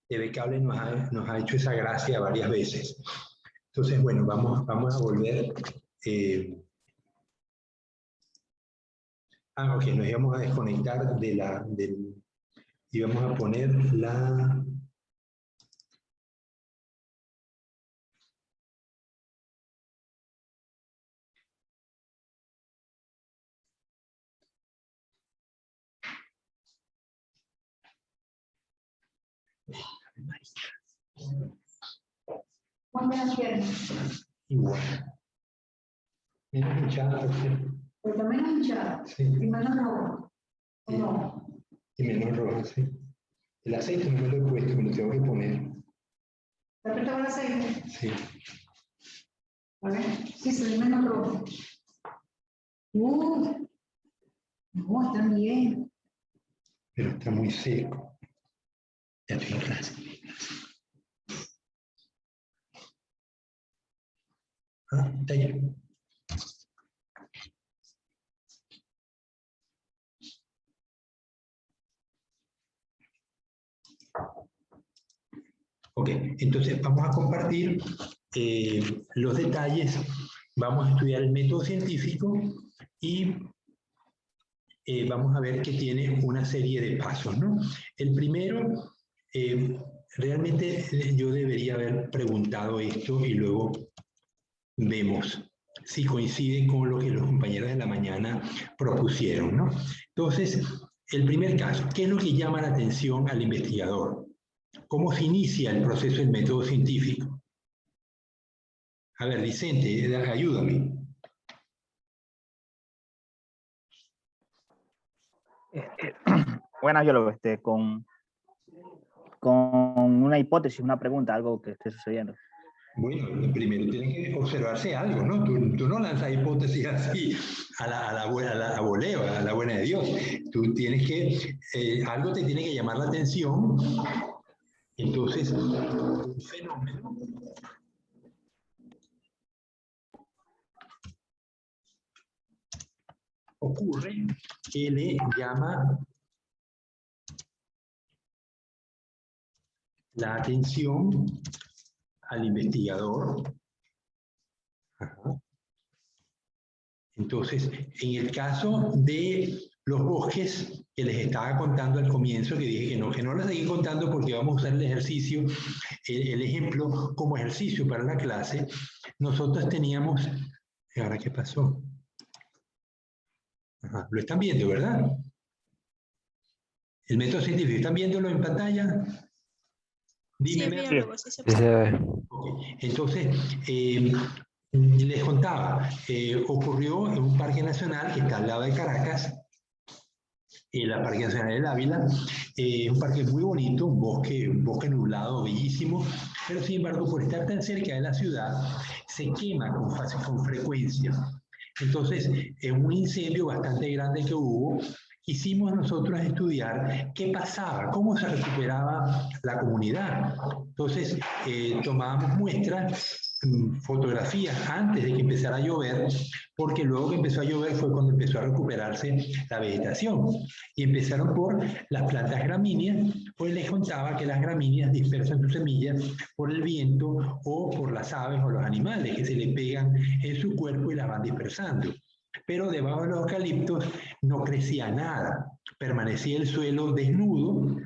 TV Cable nos ha hecho esa gracia varias veces. Entonces, bueno, vamos a volver. Ok, nos íbamos a desconectar y vamos a poner la... Ponme las piernas. Igual. Menos hinchada. Pues también hinchada. Sí. Y menos rojo. ¿O no? Y menos rojo, sí. El aceite no me lo he puesto, me lo tengo que poner. ¿Te apretado el aceite? Sí. A ver, sí, se ve menos rojo. No, está bien. Pero está muy seco. Ya tengo clase. Ah, está ya. Ok, entonces vamos a compartir los detalles, vamos a estudiar el método científico y vamos a ver que tiene una serie de pasos, ¿no? El primero, realmente yo debería haber preguntado esto y luego vemos si coincide con lo que los compañeros de la mañana propusieron, ¿no? Entonces, el primer caso, ¿qué es lo que llama la atención al investigador? ¿Cómo se inicia el proceso del método científico? A ver, Vicente, ayúdame. Bueno, yo lo con una hipótesis, una pregunta, algo que esté sucediendo. Bueno, primero tiene que observarse algo, ¿no? Tú no lanzas hipótesis así a voleo, a la buena de Dios. Tú tienes que, algo te tiene que llamar la atención. Entonces, un fenómeno ocurre que le llama la atención al investigador. Ajá. Entonces, en el caso de los bosques que les estaba contando al comienzo, que dije que no les seguí contando porque vamos a usar el ejercicio, el ejemplo como ejercicio para la clase, nosotros teníamos... ¿Ahora qué pasó? Ajá, lo están viendo, ¿verdad? El método científico, ¿están viéndolo en pantalla? Dime. Sí, biólogo, sí se puede. Okay. Entonces, les contaba, ocurrió en un parque nacional que está al lado de Caracas, la Parque Nacional del Ávila, un parque muy bonito, un bosque nublado, bellísimo, pero sin embargo, por estar tan cerca de la ciudad, se quema con frecuencia. Entonces, en un incendio bastante grande que hubo, quisimos nosotros estudiar qué pasaba, cómo se recuperaba la comunidad. Entonces, tomábamos muestras, fotografías antes de que empezara a llover, porque luego que empezó a llover fue cuando empezó a recuperarse la vegetación. Y empezaron por las plantas gramíneas, pues les contaba que las gramíneas dispersan sus semillas por el viento o por las aves o los animales que se le pegan en su cuerpo y las van dispersando. Pero debajo de los eucaliptos no crecía nada, permanecía el suelo desnudo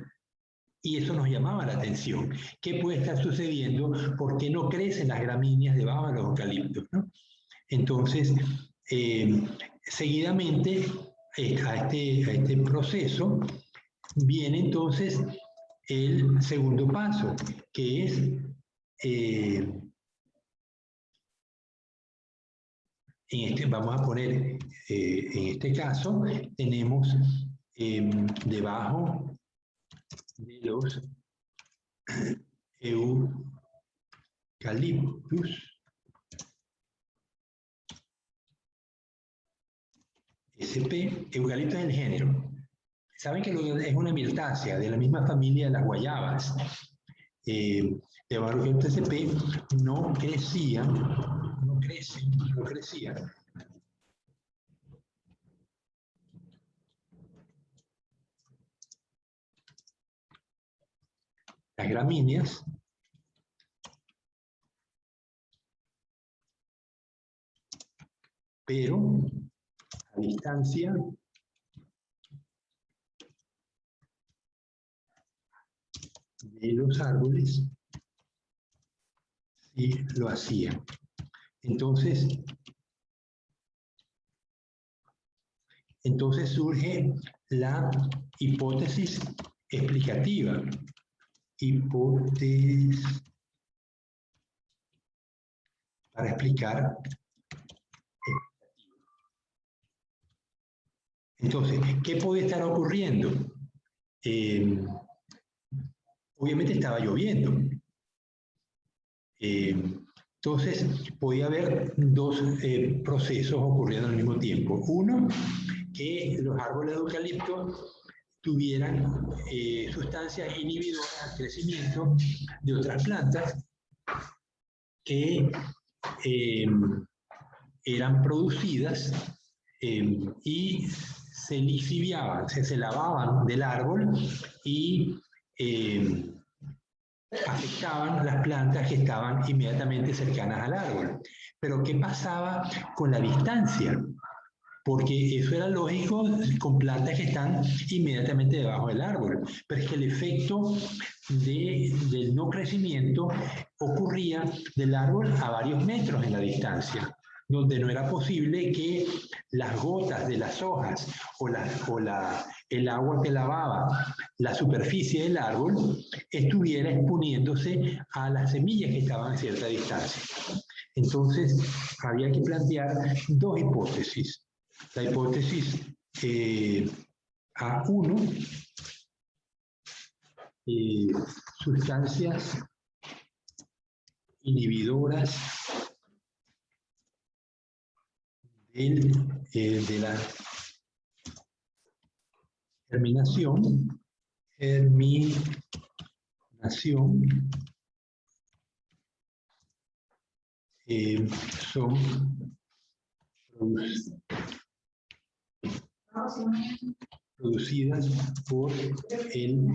y eso nos llamaba la atención. ¿Qué puede estar sucediendo? ¿Por qué no crecen las gramíneas debajo de los eucaliptos, ¿no? Entonces, seguidamente a este proceso viene entonces el segundo paso, que es vamos a poner, en este caso, tenemos debajo de los eucaliptus, SP, eucalipto es el género. Saben que es una mirtácea de la misma familia de las guayabas. Debajo del eucalipto SP no crecía, no crecía. las gramíneas, pero a distancia de los árboles sí lo hacían. Entonces surge la hipótesis explicativa. Hipótesis para explicar. Entonces, ¿qué puede estar ocurriendo? Obviamente estaba lloviendo. Entonces, podía haber dos procesos ocurriendo al mismo tiempo. Uno, que los árboles de eucalipto tuvieran sustancias inhibidoras al crecimiento de otras plantas que eran producidas y se lixiviaban, se lavaban del árbol y afectaban las plantas que estaban inmediatamente cercanas al árbol. Pero ¿qué pasaba con la distancia? Porque eso era lógico con plantas que están inmediatamente debajo del árbol. Pero es que el efecto del no crecimiento ocurría del árbol a varios metros en la distancia, donde no era posible que las gotas de las hojas o el agua que lavaba la superficie del árbol estuviera exponiéndose a las semillas que estaban a cierta distancia. Entonces, había que plantear dos hipótesis. La hipótesis A1, sustancias inhibidoras de la germinación son producidas por el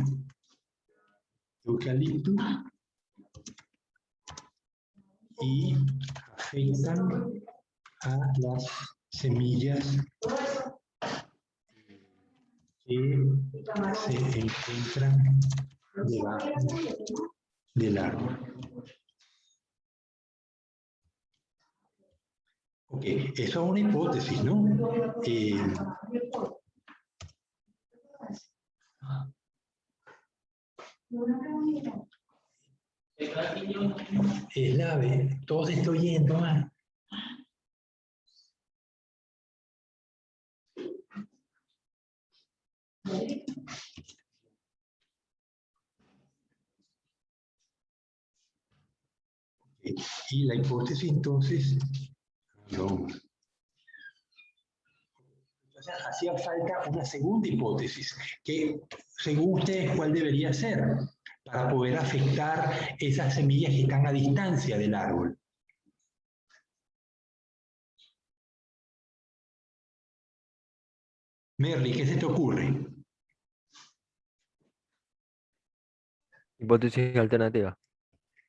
eucaliptus y afectan a las semillas que se encuentran debajo del árbol. Ok, eso es una hipótesis, ¿no? Es la B, todos estoy yendo a... Y la hipótesis entonces, no. Entonces hacía falta una segunda hipótesis, que según ustedes, ¿cuál debería ser? Para poder afectar esas semillas que están a distancia del árbol. Merly, ¿qué se te ocurre? Hipótesis alternativa.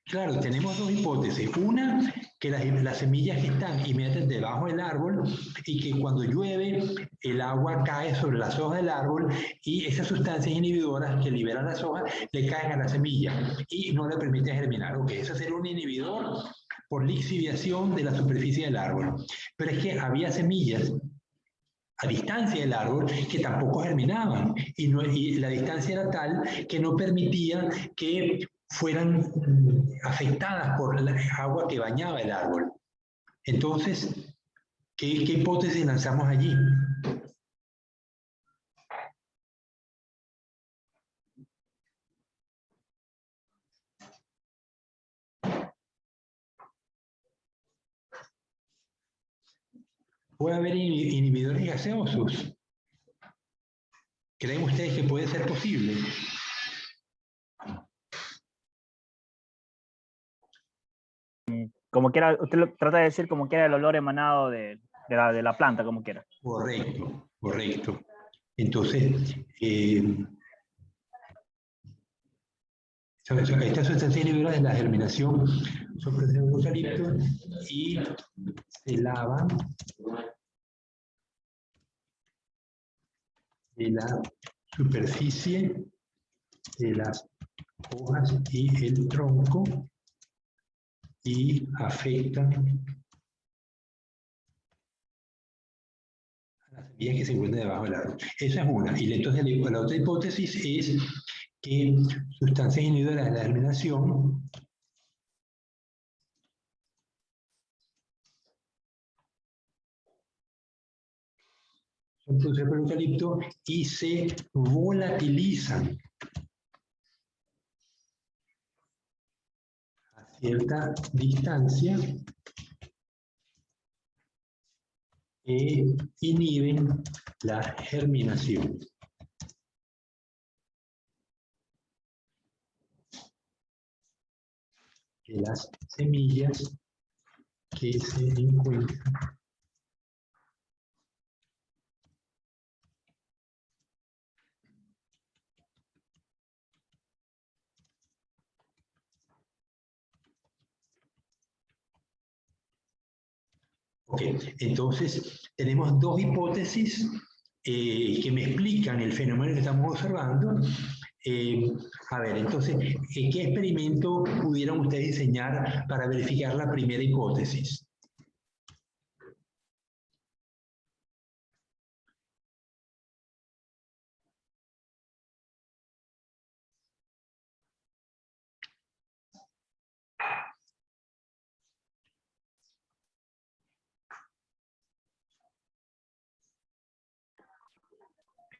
Claro, tenemos dos hipótesis. Una, que las semillas que están inmediatamente debajo del árbol y que cuando llueve el agua cae sobre las hojas del árbol y esas sustancias inhibidoras que liberan las hojas le caen a la semilla y no le permiten germinar. Ok, eso sería un inhibidor por lixiviación de la superficie del árbol. Pero es que había semillas a distancia del árbol que tampoco germinaban y la distancia era tal que no permitía que fueran afectadas por el agua que bañaba el árbol. Entonces, ¿qué hipótesis lanzamos allí? ¿Puede haber inhibidores gaseosos? ¿Creen ustedes que puede ser posible? Como quiera, usted trata de decir como quiera el olor emanado de la planta, como quiera. Correcto, correcto. Entonces, Estas sustancias inhibidoras de la germinación son presentes en el eucalipto y se lavan de la superficie de las hojas y el tronco y afectan a las semillas que se encuentran debajo del árbol. Esa es una. Y entonces la otra hipótesis es que sustancias inhibidoras de la germinación son producidas por el eucalipto y se volatilizan a cierta distancia e inhiben la germinación. De las semillas que se encuentran Ok, entonces tenemos dos hipótesis que me explican el fenómeno que estamos observando. A ver, entonces, ¿qué experimento pudieron ustedes diseñar para verificar la primera hipótesis?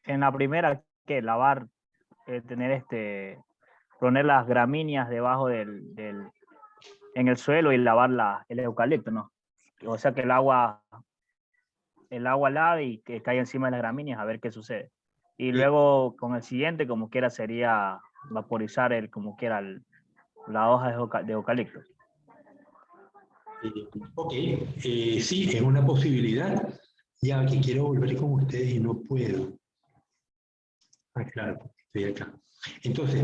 En la primera, que lavar, poner las gramíneas debajo en el suelo y lavar el eucalipto, ¿no? O sea que el agua lave y que caiga encima de las gramíneas a ver qué sucede. Y luego con el siguiente, como quiera, sería vaporizar la hoja de eucalipto. Ok, sí, es una posibilidad. Ya que quiero volver con ustedes y no puedo. Ah, claro, estoy acá. Entonces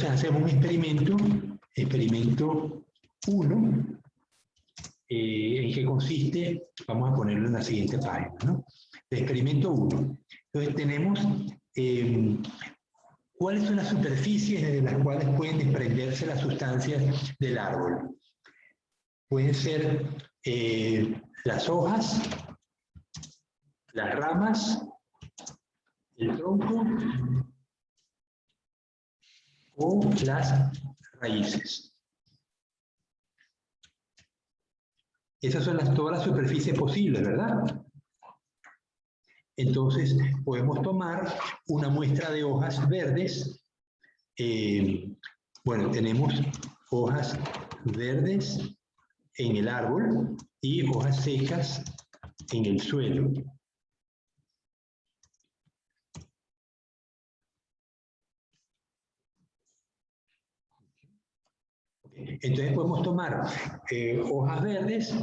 hacemos un experimento 1, en que consiste, vamos a ponerlo en la siguiente página, ¿no? El experimento 1. Entonces tenemos cuáles son las superficies desde las cuales pueden desprenderse las sustancias del árbol. Pueden ser las hojas, las ramas, el tronco o las raíces. Esas son todas las superficies posibles, ¿verdad? Entonces, podemos tomar una muestra de hojas verdes. Bueno, tenemos hojas verdes en el árbol y hojas secas en el suelo. Entonces podemos tomar hojas verdes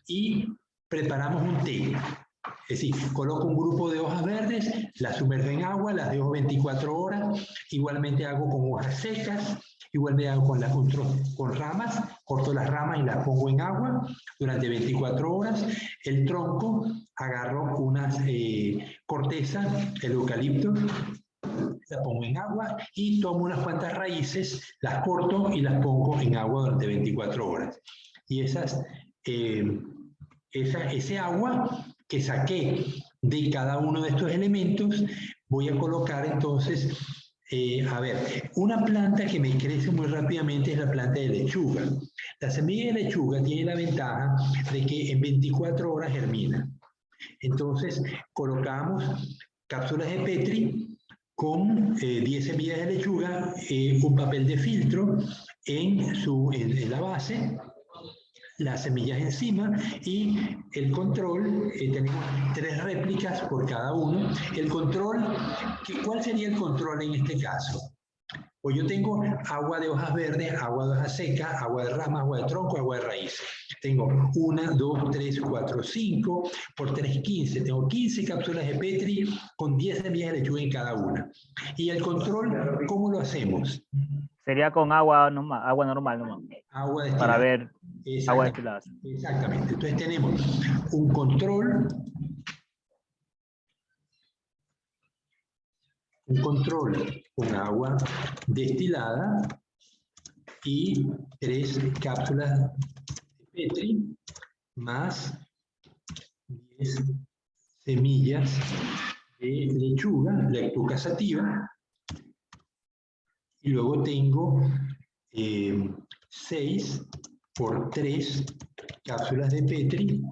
y preparamos un té. Es decir, coloco un grupo de hojas verdes, las sumerjo en agua, las dejo 24 horas, igualmente hago con hojas secas, igualmente hago con ramas, corto las ramas y las pongo en agua durante 24 horas. El tronco, agarro unas cortezas, el eucalipto, la pongo en agua y tomo unas cuantas raíces, las corto y las pongo en agua durante 24 horas. Y ese agua que saqué de cada uno de estos elementos, voy a colocar entonces, a ver, una planta que me crece muy rápidamente es la planta de lechuga. La semilla de lechuga tiene la ventaja de que en 24 horas germina. Entonces, colocamos cápsulas de Petri con 10 semillas de lechuga, un papel de filtro en la base, las semillas encima y el control, tenemos 3 réplicas por cada uno. El control, ¿cuál sería el control en este caso? Pues yo tengo agua de hojas verdes, agua de hojas secas, agua de ramas, agua de tronco, agua de raíces. Tengo 1, 2, 3, 4, 5, por 3, 15. Tengo 15 cápsulas de Petri con 10 semillas de lechuga en cada una. ¿Y el control, cómo lo hacemos? Sería con agua normal nomás, Agua destilada. para ver agua Exactamente. destilada. Exactamente. Entonces tenemos un control con agua destilada y 3 cápsulas de Petri más 10 semillas de lechuga, Lectuca sativa, y luego tengo 6 por 3 cápsulas de Petri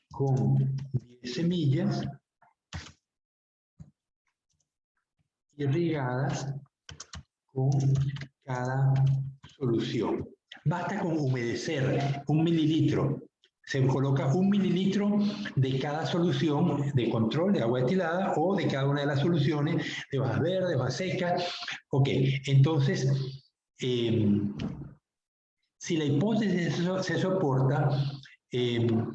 con 10 semillas irrigadas con cada solución. Basta con humedecer 1 mililitro. Se coloca 1 mililitro de cada solución de control de agua destilada o de cada una de las soluciones de hojas verdes, hojas secas. Ok, entonces, si la hipótesis se soporta, el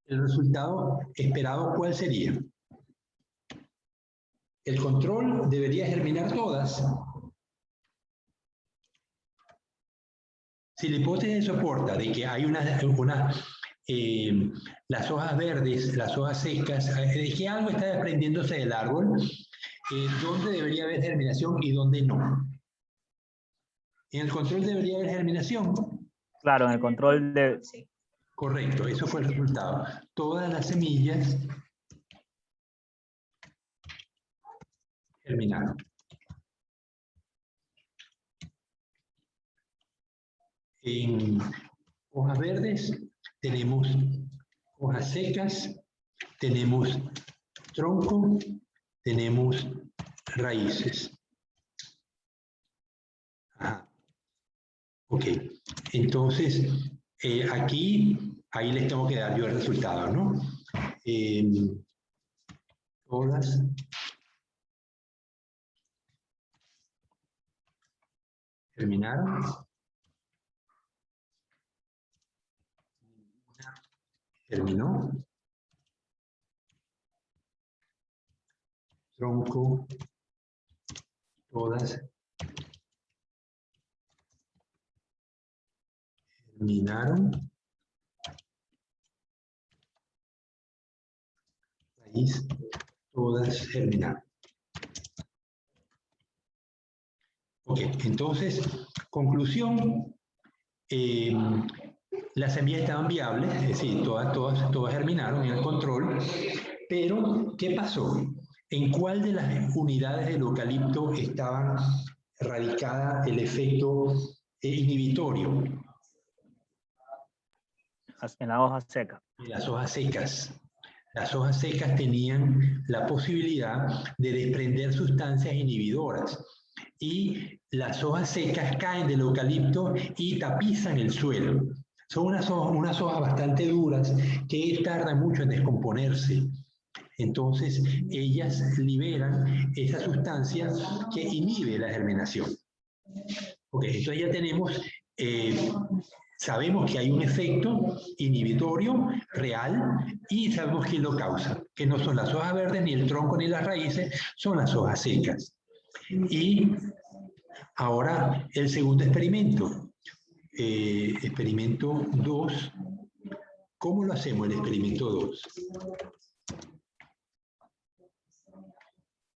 resultado esperado, ¿cuál sería? El control debería germinar todas. Si la hipótesis soporta de que hay las hojas verdes, las hojas secas, de que algo está desprendiéndose del árbol, ¿dónde debería haber germinación y dónde no? En el control debería haber germinación. Claro, en el control de... Correcto, eso fue el resultado. Todas las semillas germinaron. En hojas verdes tenemos hojas secas, tenemos tronco, tenemos raíces. Ajá. Ok, entonces ahí les tengo que dar yo el resultado, ¿no? Todas terminaron. Terminó. Tronco. Todas terminaron. Raíz. Todas terminaron. Ok, entonces, conclusión. Las semillas estaban viables, es decir, todas germinaron en el control, pero ¿qué pasó? ¿En cuál de las unidades del eucalipto estaba radicada el efecto inhibitorio? En la hoja seca. En las hojas secas. Las hojas secas tenían la posibilidad de desprender sustancias inhibidoras y las hojas secas caen del eucalipto y tapizan el suelo. Son unas hojas bastante duras que tardan mucho en descomponerse. Entonces, ellas liberan esa sustancia que inhibe la germinación. Ok, entonces ya tenemos, sabemos que hay un efecto inhibitorio real y sabemos quién lo causa, que no son las hojas verdes, ni el tronco, ni las raíces, son las hojas secas. Y ahora el segundo experimento. Experimento 2. ¿Cómo lo hacemos el experimento 2?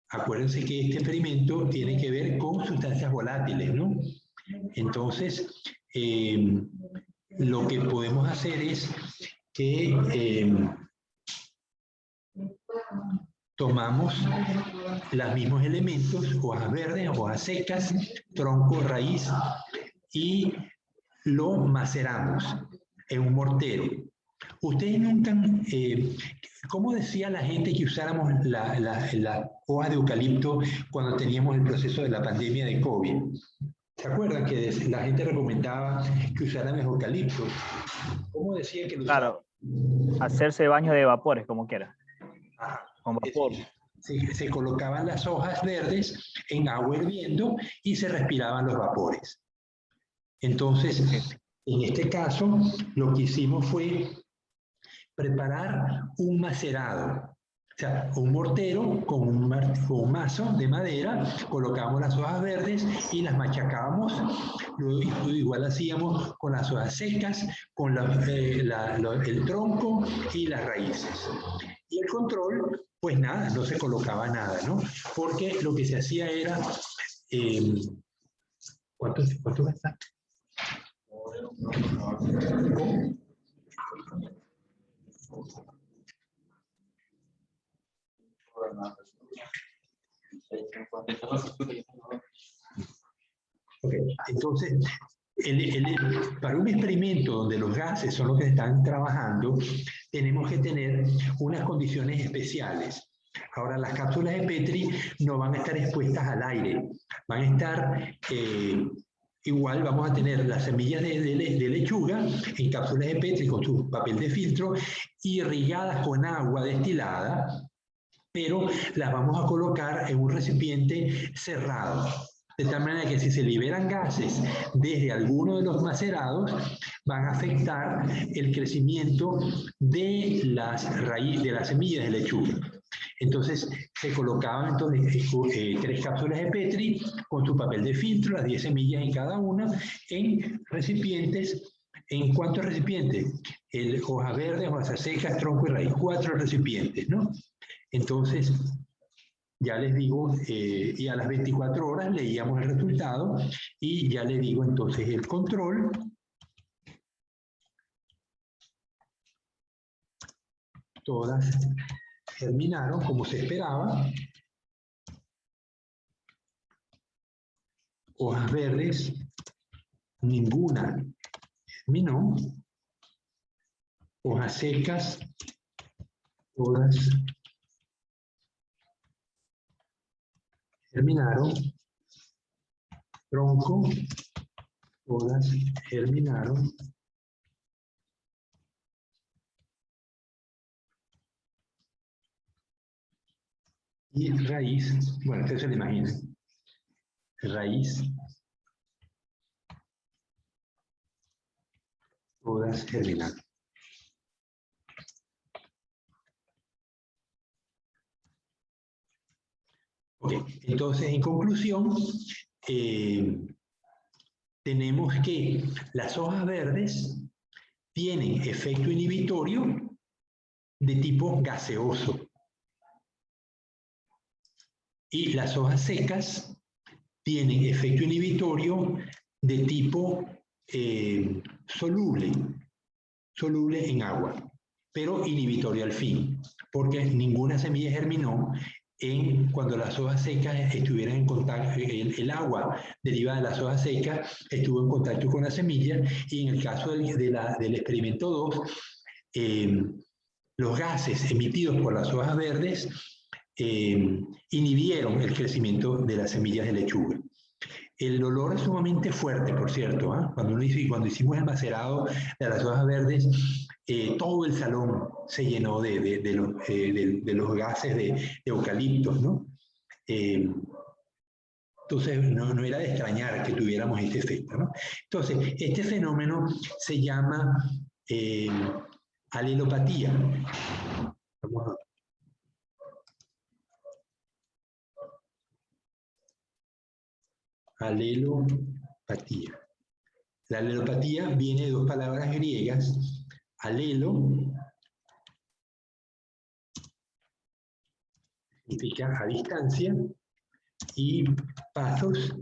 Acuérdense que este experimento tiene que ver con sustancias volátiles, ¿no? Entonces, lo que podemos hacer es que tomamos los mismos elementos, hojas verdes, hojas secas, tronco, raíz, y lo maceramos en un mortero. Ustedes nunca, ¿cómo decía la gente que usáramos la hoja de eucalipto cuando teníamos el proceso de la pandemia de COVID? ¿Se acuerdan que la gente recomendaba que usaran el eucalipto? ¿Cómo decían que lo usaran? Claro, hacerse baño de vapores, como quiera. Ajá. Con vapor. se colocaban las hojas verdes en agua hirviendo y se respiraban los vapores. Entonces, en este caso, lo que hicimos fue preparar un macerado. O sea, un mortero con un mazo de madera, colocamos las hojas verdes y las machacábamos. Luego, igual hacíamos con las hojas secas, con el tronco y las raíces. Y el control, pues nada, no se colocaba nada, ¿no? Porque lo que se hacía era... ¿Cuánto gasta? Okay. Entonces, para un experimento donde los gases son los que están trabajando, tenemos que tener unas condiciones especiales. Ahora, las cápsulas de Petri no van a estar expuestas al aire, van a estar... igual vamos a tener las semillas de lechuga en cápsulas de Petri con su papel de filtro, irrigadas con agua destilada, pero las vamos a colocar en un recipiente cerrado. De tal manera que si se liberan gases desde alguno de los macerados, van a afectar el crecimiento de las semillas de lechuga. Entonces, se colocaban entonces 3 cápsulas de Petri con su papel de filtro, las 10 semillas en cada una, en recipientes. ¿En cuántos recipientes? Hojas verdes, hojas secas, tronco y raíz. 4 recipientes, ¿no? Entonces, ya les digo, y a las 24 horas leíamos el resultado y ya les digo entonces el control. Todas germinaron como se esperaba. Hojas verdes, ninguna germinó. Hojas secas, todas germinaron. Tronco, todas germinaron. Y raíz, bueno, ustedes se lo imaginan. Raíz, todas germinaron. Ok, entonces en conclusión, tenemos que las hojas verdes tienen efecto inhibitorio de tipo gaseoso. Y las hojas secas tienen efecto inhibitorio de tipo soluble en agua, pero inhibitorio al fin, porque ninguna semilla germinó cuando las hojas secas estuvieran en contacto, el agua derivada de las hojas secas estuvo en contacto con la semilla, y en el caso del experimento 2, los gases emitidos por las hojas verdes inhibieron el crecimiento de las semillas de lechuga. El olor es sumamente fuerte, por cierto, ¿eh? Cuando hicimos el macerado de las hojas verdes, todo el salón se llenó de los gases de eucaliptos, ¿no? Entonces, no era de extrañar que tuviéramos este efecto, ¿no? Entonces, este fenómeno se llama alelopatía. Vamos a ver. Alelopatía. La alelopatía viene de 2 palabras griegas. Alelo significa a distancia, y pathos,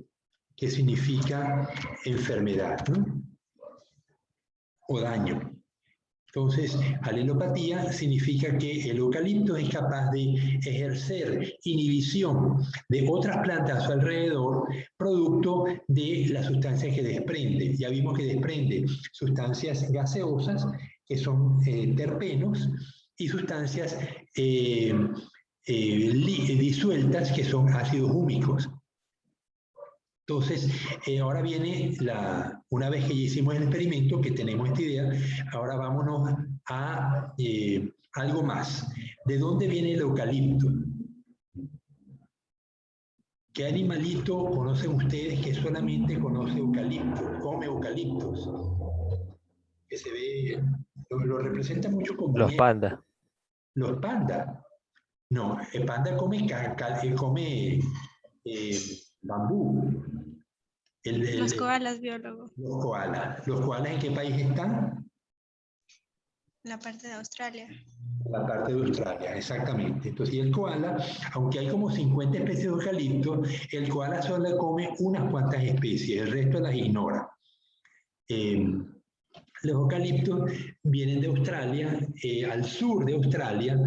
que significa enfermedad, ¿no? O daño. Entonces, alelopatía significa que el eucalipto es capaz de ejercer inhibición de otras plantas a su alrededor, producto de las sustancias que desprende. Ya vimos que desprende sustancias gaseosas, que son terpenos, y sustancias disueltas, que son ácidos húmicos. Entonces, ahora viene, una vez que ya hicimos el experimento, que tenemos esta idea, ahora vámonos a algo más. ¿De dónde viene el eucalipto? ¿Qué animalito conocen ustedes que solamente conoce eucalipto, come eucaliptos? Que se ve, lo representa mucho como Los pandas. los pandas. No, el panda come, come bambú. Los koalas, biólogo. Los koalas. ¿Los koalas en qué país están? La parte de Australia. La parte de Australia, exactamente. Entonces, y el koala, aunque hay como 50 especies de eucalipto, el koala solo come unas cuantas especies, el resto las ignora. Los eucaliptos vienen de Australia, al sur de Australia,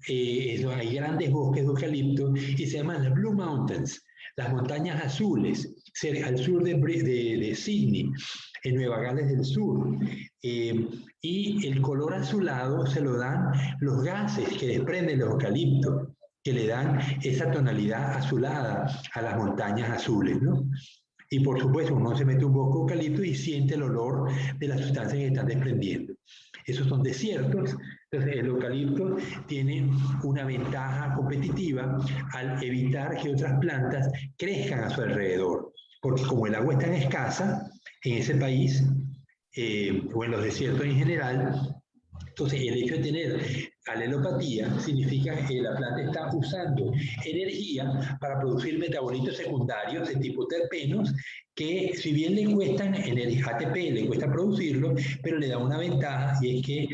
hay grandes bosques de eucalipto y se llaman las Blue Mountains, las montañas azules, al sur de Sydney, en Nueva Gales del Sur. Y el color azulado se lo dan los gases que desprenden los eucaliptos, que le dan esa tonalidad azulada a las montañas azules, ¿no? Y por supuesto, uno se mete un poco de eucalipto y siente el olor de las sustancias que están desprendiendo. Esos son desiertos, entonces el eucalipto tiene una ventaja competitiva al evitar que otras plantas crezcan a su alrededor, porque como el agua es tan escasa en ese país, o en los desiertos en general, entonces el hecho de tener alelopatía significa que la planta está usando energía para producir metabolitos secundarios de tipo terpenos que, si bien le cuestan ATP, le cuesta producirlo, pero le da una ventaja, y es que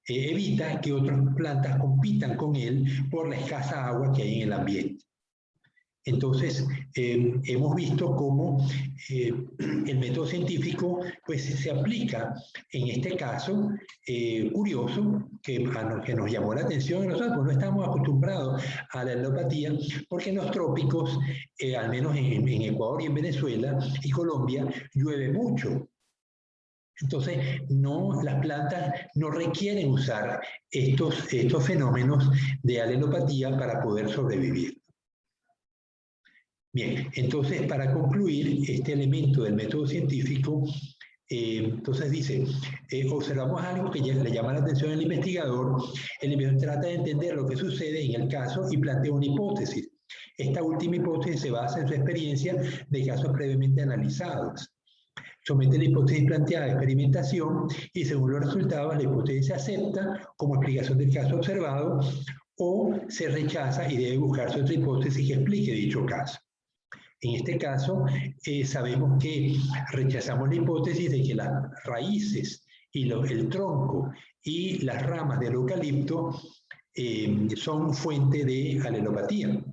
evita que otras plantas compitan con él por la escasa agua que hay en el ambiente. Entonces, hemos visto cómo el método científico pues, se aplica en este caso curioso que nos llamó la atención. Nosotros no estamos acostumbrados a la alelopatía porque en los trópicos, al menos en Ecuador y en Venezuela y Colombia, llueve mucho. Entonces, las plantas no requieren usar estos fenómenos de alelopatía para poder sobrevivir. Bien, entonces para concluir este elemento del método científico, entonces dice, observamos algo que le llama la atención al investigador. El investigador trata de entender lo que sucede en el caso y plantea una hipótesis. Esta última hipótesis se basa en su experiencia de casos previamente analizados. Somete la hipótesis planteada a experimentación y según los resultados la hipótesis se acepta como explicación del caso observado o se rechaza y debe buscarse otra hipótesis que explique dicho caso. En este caso, sabemos que rechazamos la hipótesis de que las raíces y el tronco y las ramas del eucalipto son fuente de alelopatía.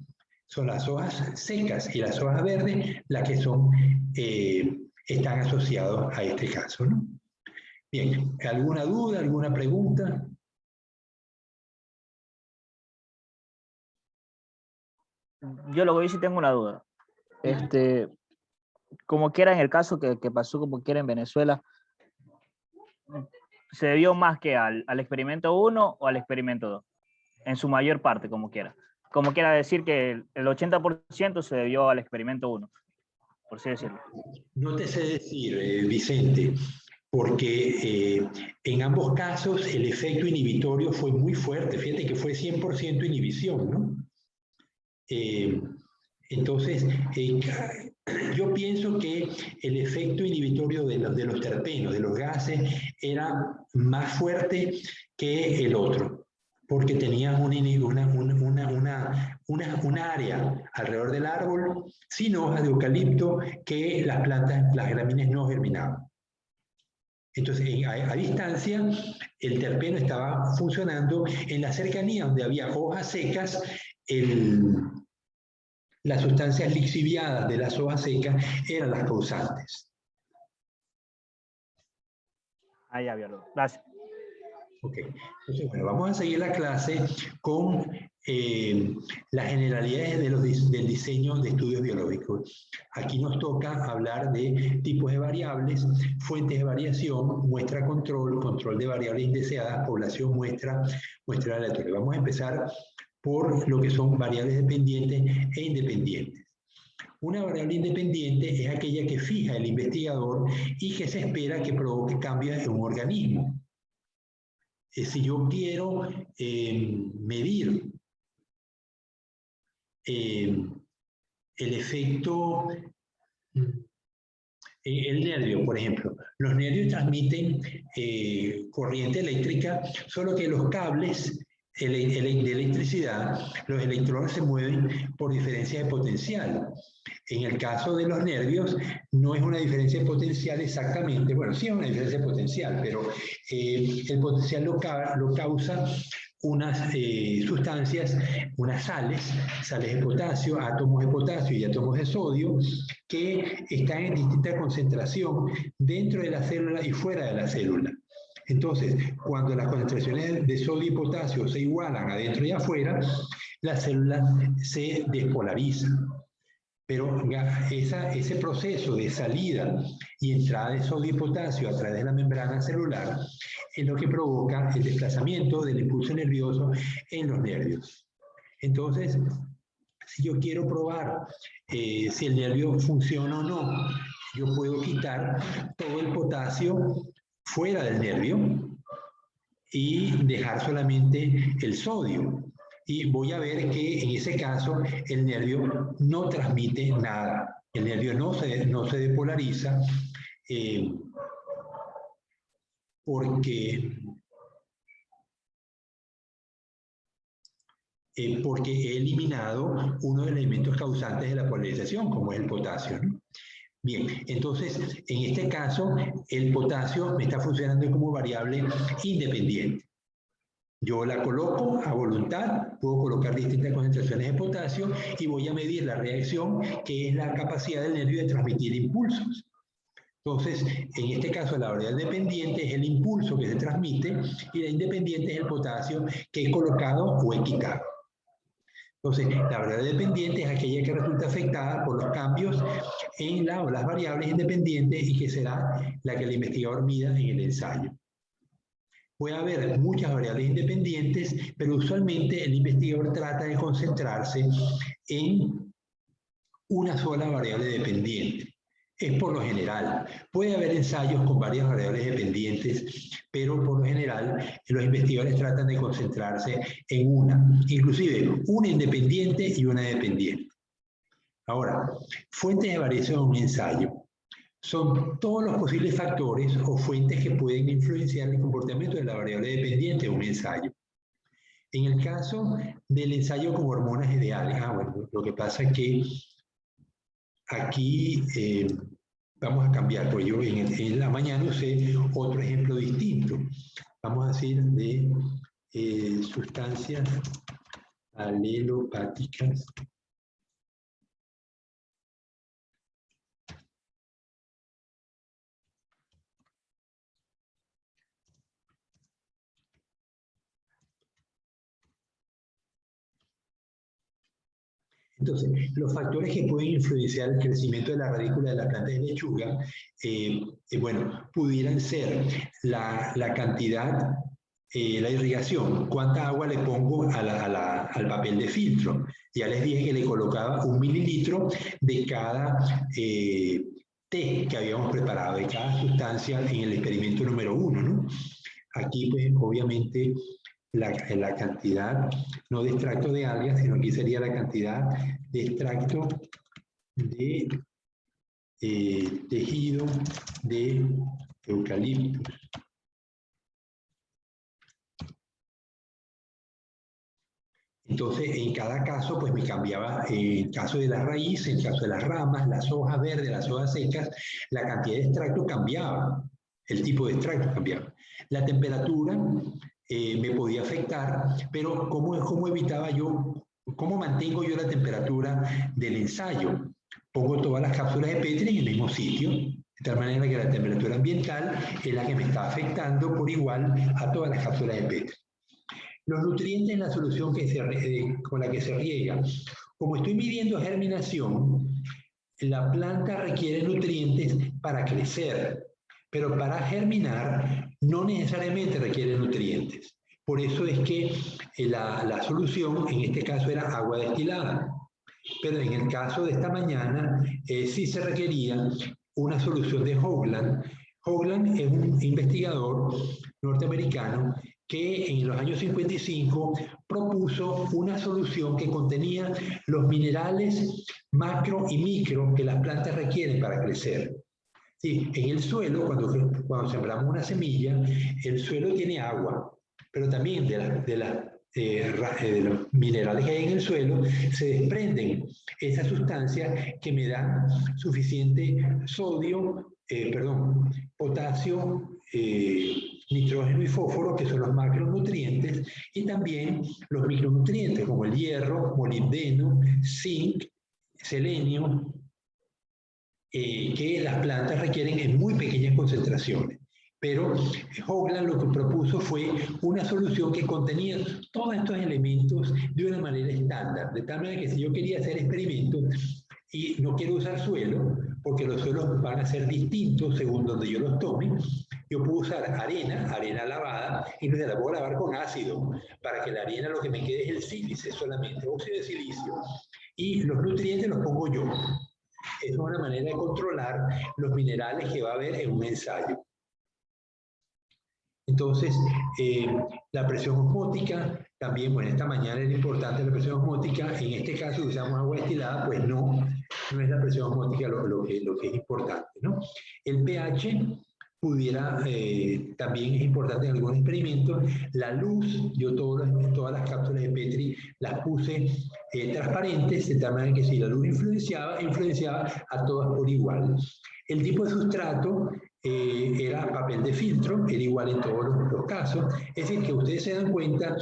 Son las hojas secas y las hojas verdes las que están asociadas a este caso, ¿no? Bien, ¿alguna duda, alguna pregunta? Yo lo que sí tengo una duda. Como quiera en el caso que pasó como quiera en Venezuela, ¿se debió más que al experimento 1 o al experimento 2? En su mayor parte, como quiera. Como quiera decir que el 80% se debió al experimento 1, por así decirlo. No te sé decir, Vicente, porque en ambos casos el efecto inhibitorio fue muy fuerte. Fíjate que fue 100% inhibición, ¿no? Entonces, yo pienso que el efecto inhibitorio de los terpenos, de los gases, era más fuerte que el otro, porque tenían una área alrededor del árbol sin hojas de eucalipto que las plantas, las gramíneas no germinaban. Entonces, a distancia, el terpeno estaba funcionando en la cercanía donde había hojas secas, las sustancias lixiviadas de las hojas secas eran las causantes. Ya, biólogo. Gracias. Ok. Entonces, bueno, vamos a seguir la clase con las generalidades del diseño de estudios biológicos. Aquí nos toca hablar de tipos de variables, fuentes de variación, muestra control, control de variables indeseadas, población muestra, muestra aleatoria. Vamos a empezar por lo que son variables dependientes e independientes. Una variable independiente es aquella que fija el investigador y que se espera que provoque cambios en un organismo. Si yo quiero medir el efecto, el nervio, por ejemplo. Los nervios transmiten corriente eléctrica, solo que los cables de electricidad, los electrones se mueven por diferencia de potencial. En el caso de los nervios, no es una diferencia de potencial exactamente, bueno, sí es una diferencia de potencial, pero el potencial lo causa unas sustancias, unas sales de potasio, átomos de potasio y átomos de sodio, que están en distinta concentración dentro de la célula y fuera de la célula. Entonces, cuando las concentraciones de sodio y potasio se igualan adentro y afuera, la célula se despolariza. Pero ese proceso de salida y entrada de sodio y potasio a través de la membrana celular es lo que provoca el desplazamiento del impulso nervioso en los nervios. Entonces, si yo quiero probar si el nervio funciona o no, yo puedo quitar todo el potasio fuera del nervio y dejar solamente el sodio. Y voy a ver que en ese caso el nervio no transmite nada. El nervio no se depolariza porque he eliminado uno de los elementos causantes de la polarización, como es el potasio, ¿no? Bien, entonces, en este caso, el potasio me está funcionando como variable independiente. Yo la coloco a voluntad, puedo colocar distintas concentraciones de potasio y voy a medir la reacción, que es la capacidad del nervio de transmitir impulsos. Entonces, en este caso, la variable dependiente es el impulso que se transmite y la independiente es el potasio que he colocado o he quitado. Entonces, la variable dependiente es aquella que resulta afectada por los cambios en las variables independientes y que será la que el investigador mida en el ensayo. Puede haber muchas variables independientes, pero usualmente el investigador trata de concentrarse en una sola variable dependiente. Es por lo general. Puede haber ensayos con varias variables dependientes, pero por lo general los investigadores tratan de concentrarse en una, inclusive una independiente y una dependiente. Ahora, fuentes de variación en un ensayo son todos los posibles factores o fuentes que pueden influenciar el comportamiento de la variable dependiente de un ensayo. En el caso del ensayo con hormonas ideales, bueno, lo que pasa es que aquí vamos a cambiar, pues yo en la mañana usé otro ejemplo distinto. Vamos a decir de sustancias alelopáticas. Entonces, los factores que pueden influenciar el crecimiento de la radícula de la planta de lechuga, bueno, pudieran ser la cantidad, la irrigación, cuánta agua le pongo al papel de filtro. Ya les dije que le colocaba 1 mililitro de cada té que habíamos preparado, de cada sustancia en el experimento número 1, ¿no? Aquí, pues, obviamente, la cantidad, no de extracto de algas, sino aquí sería la cantidad de extracto de tejido de eucaliptus. Entonces, en cada caso, pues me cambiaba, en el caso de la raíz, en el caso de las ramas, las hojas verdes, las hojas secas, la cantidad de extracto cambiaba, el tipo de extracto cambiaba. La temperatura me podía afectar, pero ¿cómo evitaba yo, cómo mantengo yo la temperatura del ensayo? Pongo todas las cápsulas de Petri en el mismo sitio, de tal manera que la temperatura ambiental es la que me está afectando por igual a todas las cápsulas de Petri. Los nutrientes en la solución con la que se riega. Como estoy midiendo germinación, la planta requiere nutrientes para crecer, pero para germinar no necesariamente requiere nutrientes. Por eso es que la solución en este caso era agua destilada. Pero en el caso de esta mañana sí se requería una solución de Hoagland. Hoagland es un investigador norteamericano que en los años 55 propuso una solución que contenía los minerales macro y micro que las plantas requieren para crecer. Sí, en el suelo, cuando sembramos una semilla, el suelo tiene agua, pero también de los minerales que hay en el suelo se desprenden esas sustancias que me dan suficiente potasio, nitrógeno y fósforo, que son los macronutrientes, y también los micronutrientes como el hierro, molibdeno, zinc, selenio, que las plantas requieren en muy pequeñas concentraciones. Pero Hoagland lo que propuso fue una solución que contenía todos estos elementos de una manera estándar, de tal manera que si yo quería hacer experimentos y no quiero usar suelo, porque los suelos van a ser distintos según donde yo los tome, yo puedo usar arena lavada, y entonces la puedo lavar con ácido, para que la arena lo que me quede es el sílice solamente, óxido de silicio, y los nutrientes los pongo yo. Es una manera de controlar los minerales que va a haber en un ensayo. Entonces, la presión osmótica, también, bueno, esta mañana era importante la presión osmótica. En este caso, si usamos agua destilada, pues no es la presión osmótica lo que es importante, ¿no? El pH también es importante en algunos experimentos. La luz, yo todas las cápsulas de Petri las puse transparentes, de tal manera que si la luz influenciaba a todas por igual. El tipo de sustrato era papel de filtro, era igual en todos los casos. Es decir, que ustedes se dan cuenta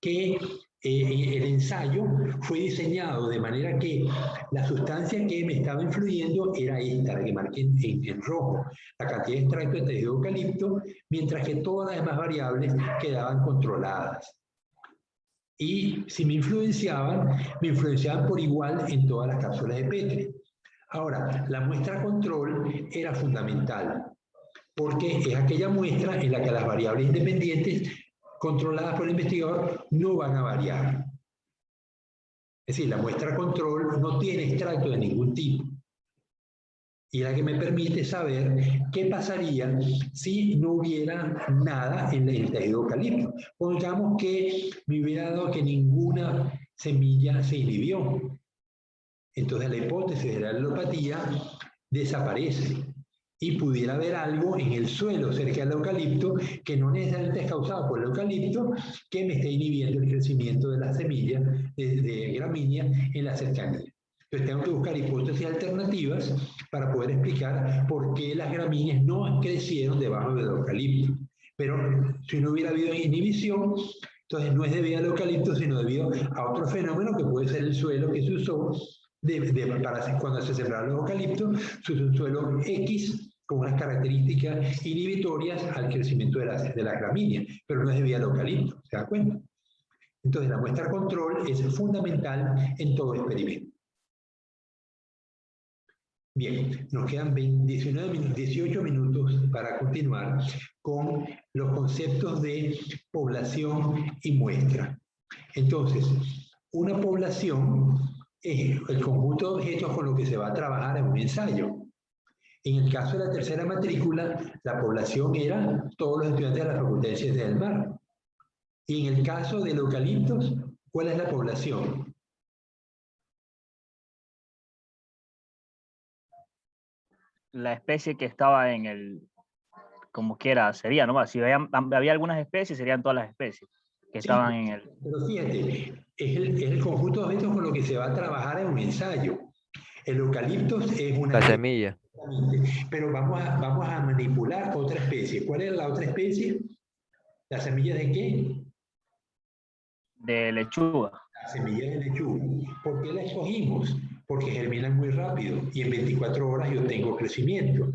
que el ensayo fue diseñado de manera que la sustancia que me estaba influyendo era esta, la que marqué en rojo, la cantidad de extracto de tejido de eucalipto, mientras que todas las demás variables quedaban controladas. Y si me influenciaban por igual en todas las cápsulas de Petri. Ahora, la muestra control era fundamental, porque es aquella muestra en la que las variables independientes controladas por el investigador no van a variar. Es decir, la muestra control no tiene extracto de ningún tipo. Y es la que me permite saber qué pasaría si no hubiera nada en el tejido eucalipto. Pongamos que me hubiera dado que ninguna semilla se inhibió. Entonces la hipótesis de la alelopatía desaparece. Y pudiera haber algo en el suelo cerca del eucalipto que no necesariamente es causado por el eucalipto, que me esté inhibiendo el crecimiento de las semillas de gramínea en la cercanía. Entonces tengo que buscar hipótesis alternativas para poder explicar por qué las gramíneas no crecieron debajo del eucalipto. Pero si no hubiera habido inhibición, entonces no es debido al eucalipto, sino debido a otro fenómeno que puede ser el suelo que se usó para cuando se sembraron los eucaliptos. Se usó un suelo X con unas características inhibitorias al crecimiento de la gramínea, pero no es debido al eucalipto, ¿se da cuenta? Entonces la muestra control es fundamental en todo experimento. Bien, nos quedan 18 minutos para continuar con los conceptos de población y muestra. Entonces, una población es el conjunto de objetos con los que se va a trabajar en un ensayo. En el caso de la tercera matrícula, la población era todos los estudiantes de la Facultad de Ciencias del Mar. Y en el caso del eucaliptos, ¿cuál es la población? La especie que estaba en el, como quiera, sería, ¿no? Si había algunas especies, serían todas las especies que estaban en el... Pero fíjate, es el conjunto de objetos con los que se va a trabajar en un ensayo. El eucaliptos es una... La semilla. Pero vamos a manipular otra especie. ¿Cuál era la otra especie? ¿La semilla de qué? De lechuga. La semilla de lechuga. ¿Por qué la escogimos? Porque germinan muy rápido y en 24 horas yo tengo crecimiento.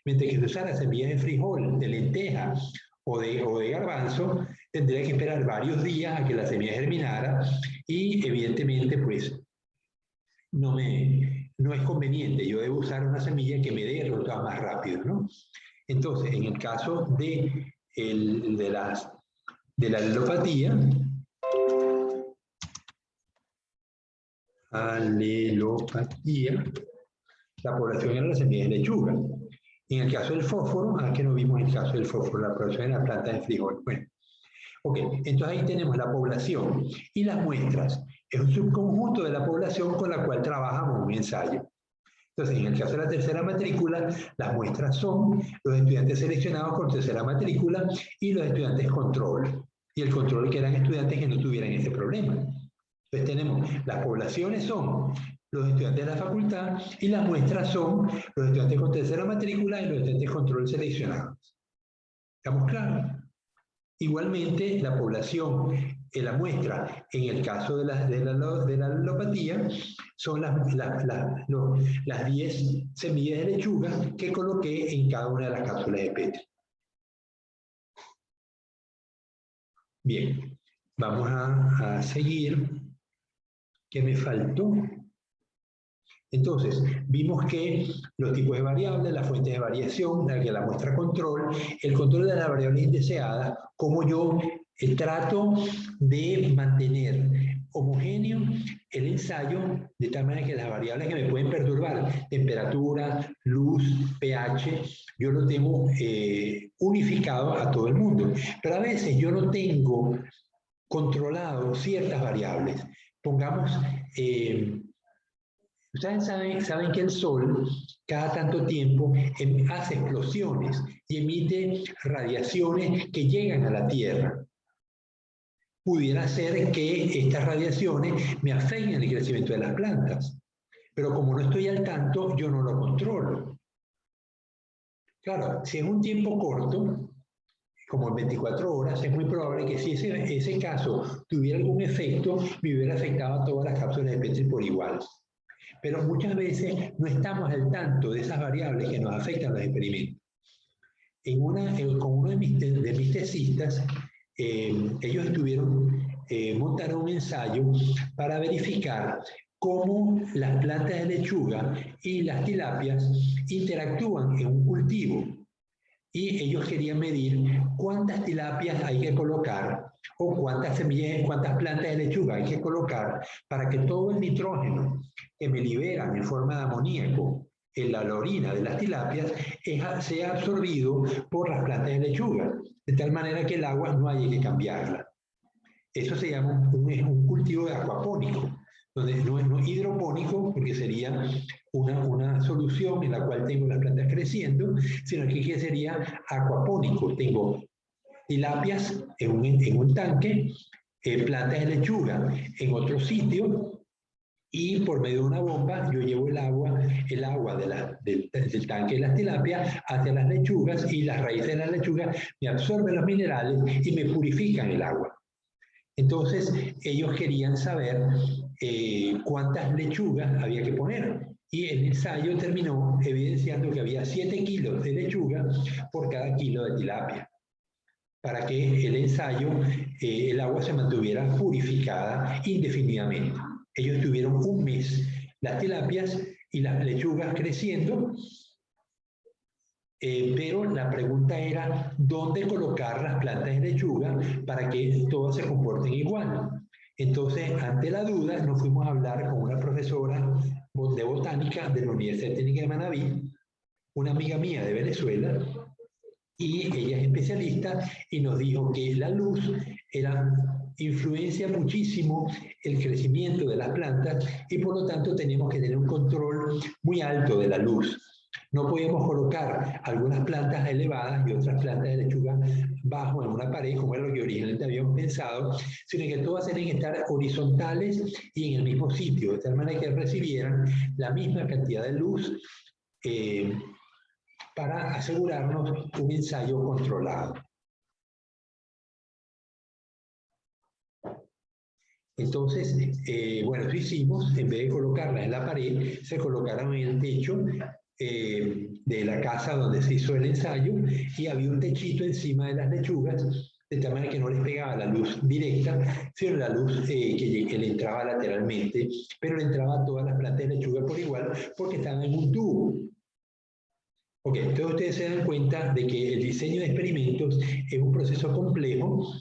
Mientras que si usara semillas de frijol, de lenteja o de garbanzo, tendría que esperar varios días a que la semilla germinara y evidentemente pues no es conveniente. Yo debo usar una semilla que me dé resultados más rápido, ¿no? Entonces, en el caso de la alelopatía, la población era la semilla de lechuga. En el caso del fósforo, que no vimos el caso del fósforo, la población de la planta de frijol. Bueno, Ok, entonces ahí tenemos la población y las muestras. Es un subconjunto de la población con la cual trabajamos un ensayo. Entonces, en el caso de la tercera matrícula, las muestras son los estudiantes seleccionados con tercera matrícula y los estudiantes control. Y el control que eran estudiantes que no tuvieran ese problema. Entonces tenemos, las poblaciones son los estudiantes de la facultad y las muestras son los estudiantes con tercera matrícula y los estudiantes control seleccionados. ¿Estamos claros? Igualmente, la población, la muestra, en el caso de la alopatía, son las 10 semillas de lechuga que coloqué en cada una de las cápsulas de Petri. Bien, vamos a seguir. ¿Qué me faltó? Entonces, vimos que los tipos de variables, las fuentes de variación, la muestra control, el control de las variables indeseadas, cómo yo trato de mantener homogéneo el ensayo, de tal manera que las variables que me pueden perturbar, temperatura, luz, pH, yo lo tengo unificado a todo el mundo. Pero a veces yo no tengo controlado ciertas variables. Pongamos... Ustedes saben que el Sol cada tanto tiempo hace explosiones y emite radiaciones que llegan a la Tierra. Pudiera ser que estas radiaciones me afecten el crecimiento de las plantas, pero como no estoy al tanto, yo no lo controlo. Claro, si es un tiempo corto, como en 24 horas, es muy probable que si ese caso tuviera algún efecto, me hubiera afectado a todas las cápsulas de Petri por igual. Pero muchas veces no estamos al tanto de esas variables que nos afectan los experimentos. Con uno de mis tesistas, ellos montaron un ensayo para verificar cómo las plantas de lechuga y las tilapias interactúan en un cultivo. Y ellos querían medir cuántas tilapias hay que colocar o cuántas semillas, cuántas plantas de lechuga hay que colocar para que todo el nitrógeno que me liberan en forma de amoníaco en la orina de las tilapias sea absorbido por las plantas de lechuga, de tal manera que el agua no haya que cambiarla. Eso se llama un cultivo acuapónico, donde no es hidropónico, porque sería una solución en la cual tengo las plantas creciendo, sino que sería acuapónico. Tengo tilapias en un tanque, plantas de lechuga en otro sitio, y por medio de una bomba yo llevo el agua del tanque de las tilapias hacia las lechugas, y las raíces de las lechugas me absorben los minerales y me purifican el agua. Entonces ellos querían saber cuántas lechugas había que poner. Y el ensayo terminó evidenciando que había 7 kilos de lechuga por cada kilo de tilapia, para que el ensayo, el agua se mantuviera purificada indefinidamente. Ellos tuvieron un mes, las tilapias y las lechugas creciendo, pero la pregunta era ¿dónde colocar las plantas de lechuga para que todas se comporten igual? Entonces, ante la duda, nos fuimos a hablar con una profesora de botánica de la Universidad Técnica de Manabí, una amiga mía de Venezuela, y ella es especialista y nos dijo que la luz influencia muchísimo el crecimiento de las plantas y por lo tanto tenemos que tener un control muy alto de la luz. No podemos colocar algunas plantas elevadas y otras plantas de lechuga bajo en una pared, como era lo que originalmente habíamos pensado, sino que todas tienen que estar horizontales y en el mismo sitio, de tal manera que recibieran la misma cantidad de luz para asegurarnos un ensayo controlado. Entonces, bueno, eso hicimos, en vez de colocarlas en la pared, se colocaron en el techo de la casa donde se hizo el ensayo, y había un techito encima de las lechugas, de tal manera que no les pegaba la luz directa, sino la luz que le entraba lateralmente, pero le entraba a todas las plantas de lechuga por igual, porque estaban en un tubo. Ok, entonces ustedes se dan cuenta de que el diseño de experimentos es un proceso complejo.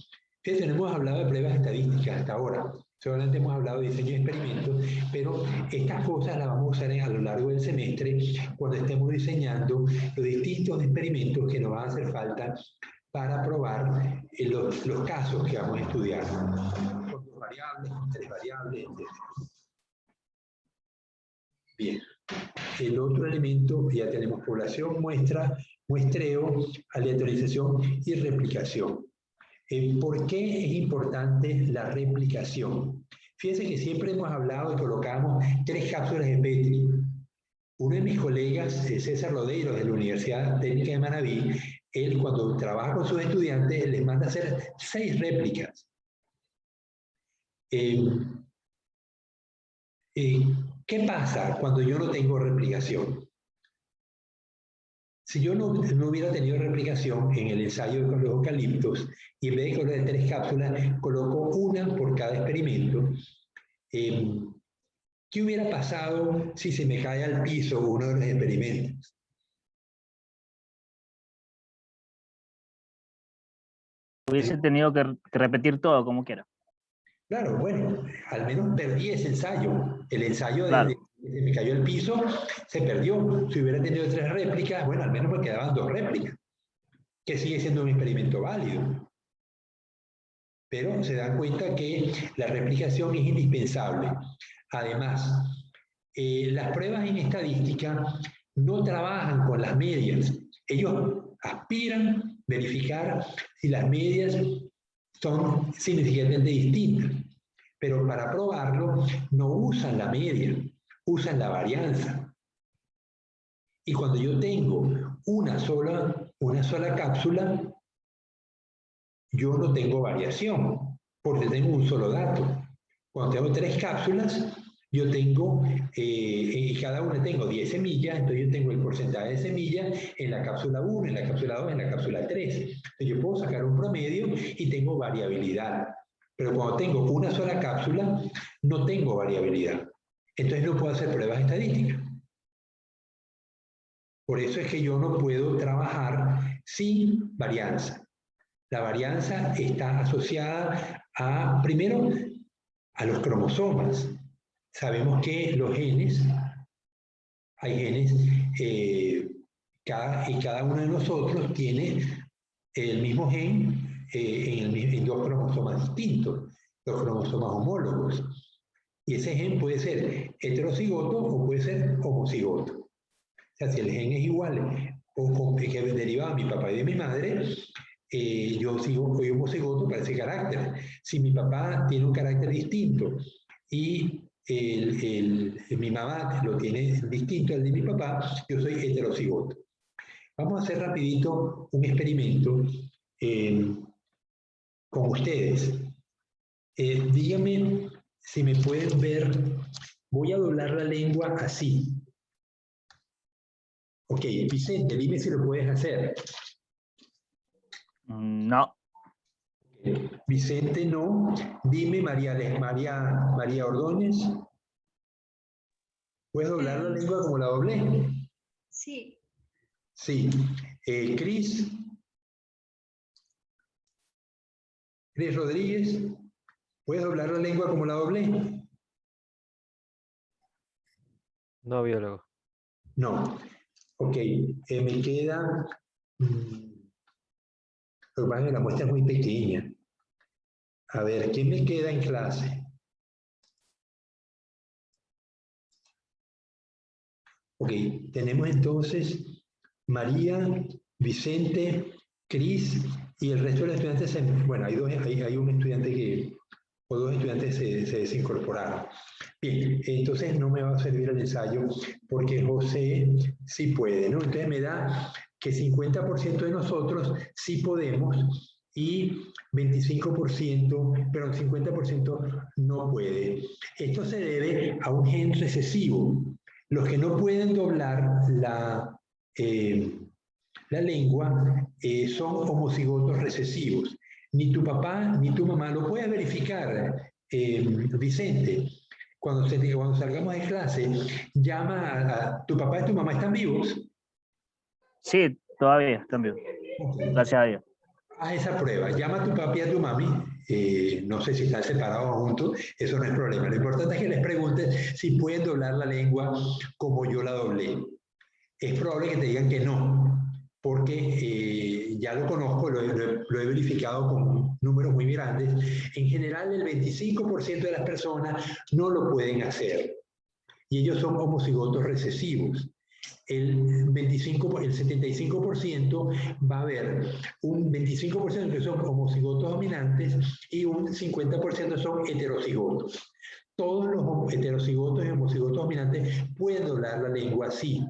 Fíjense, no hemos hablado de pruebas estadísticas hasta ahora, solamente hemos hablado de diseño de experimentos, pero estas cosas las vamos a usar a lo largo del semestre cuando estemos diseñando los distintos experimentos que nos van a hacer falta para probar los casos que vamos a estudiar. Con 2 variables, con 3 variables, etc. Bien. El otro elemento, ya tenemos población, muestra, muestreo, aleatorización y replicación. ¿Por qué es importante la replicación? Fíjense que siempre hemos hablado y colocamos 3 cápsulas de Petri. Uno de mis colegas, César Lodeiro, de la Universidad Técnica de Manabí, él cuando trabaja con sus estudiantes, les manda a hacer 6 réplicas. ¿Qué pasa cuando yo no tengo replicación? Si yo no hubiera tenido replicación en el ensayo con los eucaliptos, y en vez de colocar 3 cápsulas, coloco una por cada experimento, ¿qué hubiera pasado si se me cae al piso uno de los experimentos? Hubiese tenido que repetir todo como quiera. Claro, bueno, al menos perdí ese ensayo. El ensayo de se me cayó al piso, se perdió. Si hubiera tenido 3 réplicas, bueno, al menos me quedaban 2 réplicas, que sigue siendo un experimento válido. Pero se dan cuenta que la replicación es indispensable. Además, las pruebas en estadística no trabajan con las medias. Ellos aspiran a verificar si las medias son significativamente distintas. Pero para probarlo no usan la media, usan la varianza. Y cuando yo tengo una sola cápsula, yo no tengo variación, porque tengo un solo dato. Cuando tengo 3 cápsulas, yo tengo, cada una tengo 10 semillas, entonces yo tengo el porcentaje de semillas en la cápsula 1, en la cápsula 2, en la cápsula 3. Entonces yo puedo sacar un promedio y tengo variabilidad. Pero cuando tengo una sola cápsula, no tengo variabilidad. Entonces no puedo hacer pruebas estadísticas. Por eso es que yo no puedo trabajar sin varianza. La varianza está asociada primero, a los cromosomas. Sabemos que los genes, hay genes, cada uno de nosotros tiene el mismo gen en 2 cromosomas distintos, 2 cromosomas homólogos. Y ese gen puede ser heterocigoto o puede ser homocigoto. O sea, si el gen es igual o que derivaba de mi papá y de mi madre, yo soy homocigoto para ese carácter. Si mi papá tiene un carácter distinto y mi mamá lo tiene distinto al de mi papá, yo soy heterocigoto. Vamos a hacer rapidito un experimento con ustedes. Díganme si me pueden ver. Voy a doblar la lengua así. Ok, Vicente, dime si lo puedes hacer. No. Vicente, no. Dime, María Ordóñez. ¿Puedes doblar la lengua como la doblé? Sí. Sí. Cris. Cris Rodríguez. ¿Puedes doblar la lengua como la doblé? No, biólogo. No. Ok. Me queda... Lo que pasa es que la muestra es muy pequeña. A ver, ¿quién me queda en clase? Ok, tenemos entonces María, Vicente, Cris y el resto de los estudiantes. Bueno, hay un estudiante o 2 estudiantes se desincorporaron. Bien, entonces no me va a servir el ensayo porque José sí puede, ¿no? Entonces me da que 50% de nosotros sí podemos y 25%, pero el 50% no puede. Esto se debe a un gen recesivo. Los que no pueden doblar la lengua son homocigotos recesivos. Ni tu papá ni tu mamá lo puedes verificar, Vicente. Cuando salgamos de clase, llama a tu papá y tu mamá. ¿Están vivos? Sí, todavía están vivos. Gracias a Dios. Haz esa prueba. Llama a tu papá y a tu mami. No sé si están separados o juntos, eso no es problema. Lo importante es que les preguntes si pueden doblar la lengua como yo la doblé. Es probable que te digan que no, porque ya lo conozco, lo he verificado con números muy grandes. En general, el 25% de las personas no lo pueden hacer, y ellos son homocigotos recesivos. El 75% va a haber un 25% que son homocigotos dominantes y un 50% son heterocigotos. Todos los heterocigotos y homocigotos dominantes pueden doblar la lengua, sí.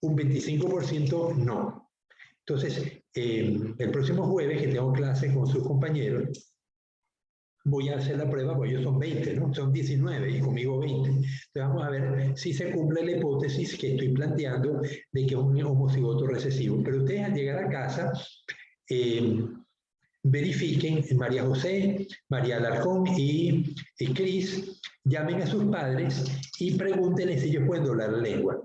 Un 25% no. Entonces, el próximo jueves que tengo clases con sus compañeros, voy a hacer la prueba, porque ellos son 20, ¿no? Son 19 y conmigo 20. Entonces vamos a ver si se cumple la hipótesis que estoy planteando de que es un homocigoto recesivo. Pero ustedes al llegar a casa, verifiquen, María José, María Alarcón y Cris, llamen a sus padres y pregúntenles si ellos pueden doblar la lengua.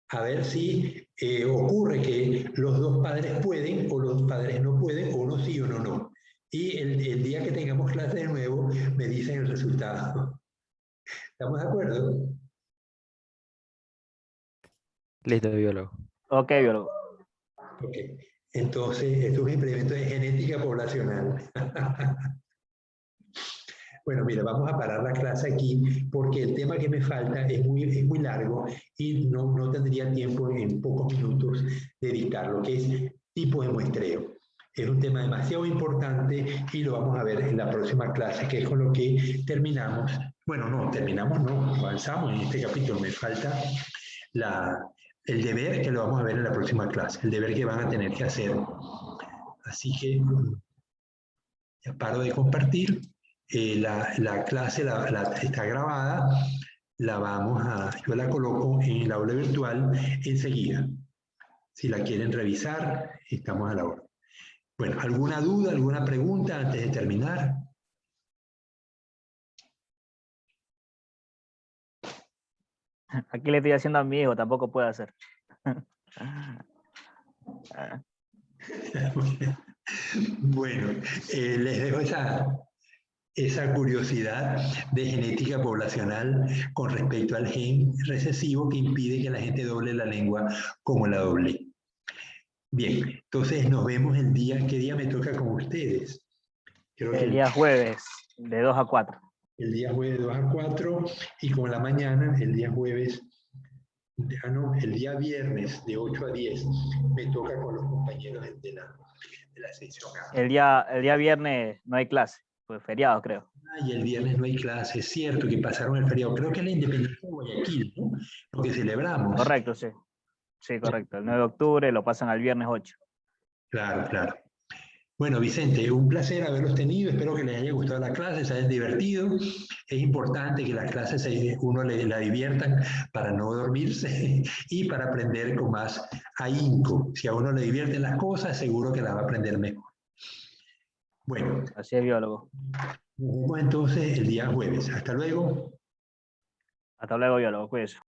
A ver si ocurre que los dos padres pueden o los padres no pueden, o uno sí o uno no. Y el día que tengamos clase de nuevo, me dicen el resultado. ¿Estamos de acuerdo? Listo, biólogo. Ok, biólogo. Ok. Entonces, esto es un experimento de genética poblacional. Bueno, mira, vamos a parar la clase aquí porque el tema que me falta es muy largo y no tendría tiempo en pocos minutos de dictarlo, que es tipo de muestreo. Es un tema demasiado importante y lo vamos a ver en la próxima clase, que es con lo que terminamos. Bueno, no, avanzamos en este capítulo. Me falta el deber que lo vamos a ver en la próxima clase, el deber que van a tener que hacer. Así que ya paro de compartir. La clase está grabada, yo la coloco en el aula virtual enseguida. Si la quieren revisar, estamos a la hora. Bueno, ¿alguna duda, alguna pregunta antes de terminar? Aquí le estoy haciendo a mi hijo, tampoco puede hacer. Bueno, les dejo esa curiosidad de genética poblacional con respecto al gen recesivo que impide que la gente doble la lengua como la doble. Bien, entonces nos vemos ¿qué día me toca con ustedes? Creo que El día jueves, de 2 a 4. el día jueves de 2 a 4 y con la mañana, el día viernes de 8 a 10 me toca con los compañeros de la sección A. El día viernes no hay clase, pues feriado creo. Y el viernes no hay clase, es cierto que pasaron el feriado, creo que es la independencia de Guayaquil, ¿no? Lo que celebramos. Correcto, sí. Sí, correcto. El 9 de octubre lo pasan al viernes 8. Claro, claro. Bueno, Vicente, un placer haberlos tenido. Espero que les haya gustado la clase, se hayan divertido. Es importante que las clases uno la diviertan para no dormirse y para aprender con más ahínco. Si a uno le divierten las cosas, seguro que las va a aprender mejor. Bueno. Así es, biólogo. Nos vemos entonces el día jueves. Hasta luego. Hasta luego, biólogo. Cuídese.